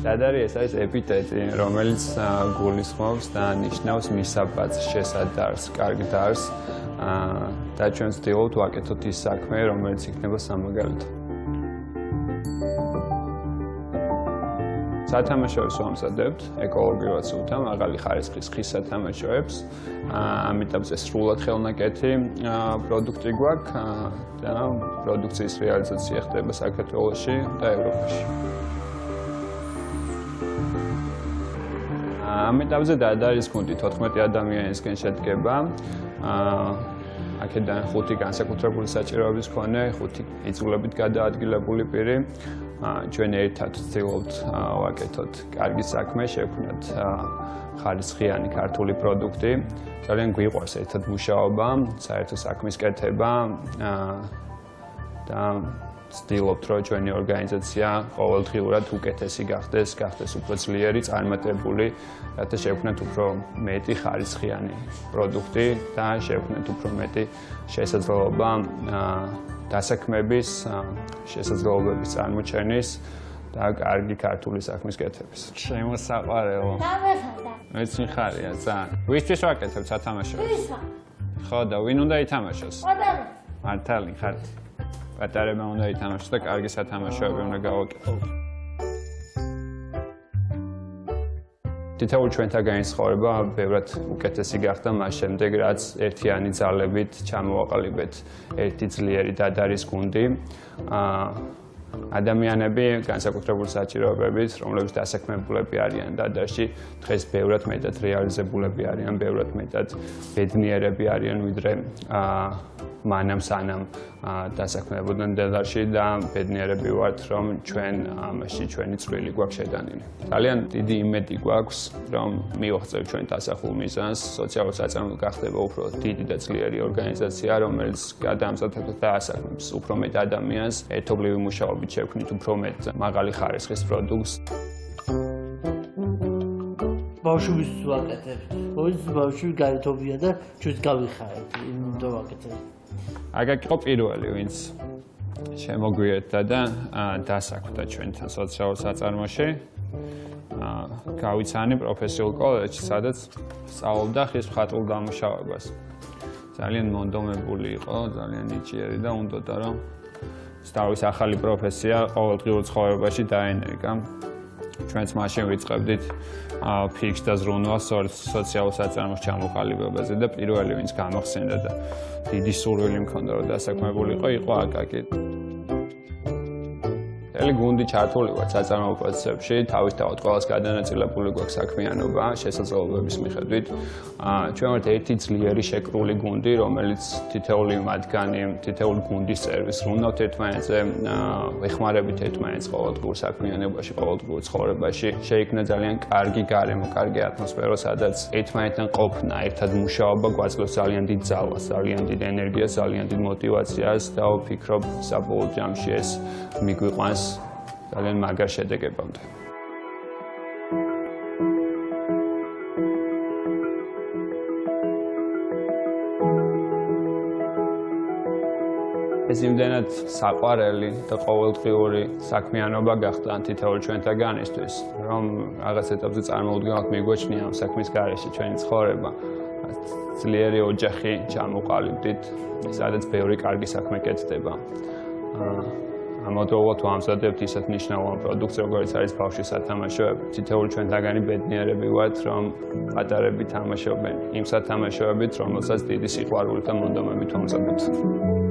დადარი ეს არის ეპიტეტი, რომელიც გულისხმობს და ნიშნავს მისაბაძს, შესადარს, კარგ დარს და ჩვენ ვცდილობთ ვაკეთოთ ის საქმე, რომელიც იქნება სამაგალითო. სათამაშოებს ვამზადებთ ეკოლოგიურად სუფთა, მაღალი ხარისხის ხის სათამაშოებს. ამიტომ ეს სრულად ხელნაკეთი პროდუქტი გვაქვს და პროდუქციის რეალიზაცია ხდება საქართველოში და ევროპაში. ამიტომზე დადარის გუნდი 14 ადამიანისგან შედგება. აქედან 5 განსაკუთრებული საჭიროების მქონე, 5 იძულებით გადაადგილებული პირი. ჩვენ ერთად ვცდილობთ ვაკეთოთ კარგი საქმე, შევქმნათ ხარისხიანი ქართული პროდუქტი. ძალიან გვიყვარს ერთად მუშაობა, საერთო საქმის კეთება და ვცდილობთ, რომ ჩვენი ორგანიზაცია ყოველდღიურად უკეთესი გახდეს უფრო ძლიერი, წარმატებული, რათა შევქმნათ უფრო მეტი ხარისხიანი პროდუქტი და შევქმნათ უფრო მეტი შესაძლებლობა დასაქმების, შესაძლებლობების წარმოჩენის და კარგი ქართული საქმის კეთების. შემოსაყვარელო. მეც მიხარია ძალიან. ვისთვის ვაკეთებ სათამაშოებს? ვისა. ხო და ვინ უნდა ითამაშოს? პატარა. მართალი ხარ? პატარებმა უნდა ითამაშოს და კარგი სათამაშოები უნდა გავაკეთოთ. თითოეულ ჩვენთაგანი ცხოვრება ბევრად უკეთესი გახდა მას შემდეგ, რაც ერთიანი ძალებით ჩამოვაყალიბეთ ერთი ძლიერი დადარის გუნდი. ადამიანები განსაკუთრებული საჭიროებებით, რომლებიც დასაქმებულები არიან დადარში, დღეს ბევრად მეტად რეალიზებულები არიან, ბევრად მეტად ბედნიერები არიან, ვიდრე მანამ სანამ დასაქმებოდნენ დადარში და ბედნიერები ვართ, რომ ჩვენ ამაში ჩვენი წვლილი გვაქვს შეტანილი. ძალიან დიდი იმედი გვაქვს, რომ მივაღწევთ ჩვენ დასახულ მიზანს, სოციალურ საწარმოო გახდება უფრო დიდი და ძლიერი ორგანიზაცია, რომელიც გადაამზადებს და ასაქმებს უფრო მეტ ადამიანს, ერთობლივი მუშაობით შევქმნით უფრო მეტ მაღალი ხარისხის პროდუქტს. ბავშვებს ვაკეთებთ. ბავშვები გაერთობიან და ჩვენ გავიხარეთ, იმიტომ ვაკეთებთ. აგაკ იყო პირველი, ვინც შემოგვიერთდა და დასაქმდა ჩვენთან სოციალურ საწარმოში. გავიცანი პროფესიულ კოლეჯში, სადაც სწავლობდა ხის მხატვრულ დამუშავებას. ძალიან მონდომებული იყო, ძალიან ნიჭიერი და უნდოდა რომ სწავლის ახალი პროფესია ყოველდღიურ ცხოვრებაში დაენერგა. ჩვენც მაშინ ვიწყებდით ფიქს და ზრუნვას სოციალურ საწარმოს ჩამოყალიბებაზე და პირველი ვინც გამახსენდა და დიდი სურვილი მქონდა რომ დასაქმებულიყო იყო აკაკი. მთელი გუნდი ჩართული ვართ საწარმოო პროცესებში, თავისთავად ყველას გადანაწილებული გვაქვს საქმიანობა შესაძლებლობების მიხედვით. ჩვენ ვართ ერთი ძლიერი შეკრული გუნდი, რომელიც თითოეული მათგანი, თითოეული გუნდის წევრი სრულნავთ ერთმანეთზე, ვეხმარებით ერთმანეთს ყოველდღიურ საქმიანობაში, ყოველდღიურ ცხოვრებაში. შეიქმნა ძალიან კარგი გარემო, კარგი ატმოსფერო, სადაც ერთმანეთთან ყოფნა, ერთად მუშაობა გვაძლევს ძალიან დიდ ძალას, ძალიან დიდ ენერგიას, ძალიან დიდ მოტივაციას და ვფიქრობ, საბოლოო ჯამში ეს მიგვიყვანს ძალიან მაგარ შედეგებამდე. ეს იმდენად საყვარელი და ყოველდღიური საქმიანობა გახდა თითოეულ ჩვენთაგანისთვის, რომ რაღაც ეტაპზე წარმოუდგენლად მიგვეჩნია ამ საქმის გარეშე ჩვენი ცხოვრება. ძლიერი ოჯახი ჩამოყალიბდით, სადაც ბევრი კარგი საქმე კეთდება. ამავდროულად ვამზადებთ ისეთ მნიშვნელოვან პროდუქტს, როგორც არის ბავშვის სათამაშოები. თითოეული ჩვენთაგანი ბედნიერები ვართ, რომ პატარები თამაშობენ იმ სათამაშოებით, რომელსაც დიდი სიყვარულით და მონდომებით ვამზადებთ.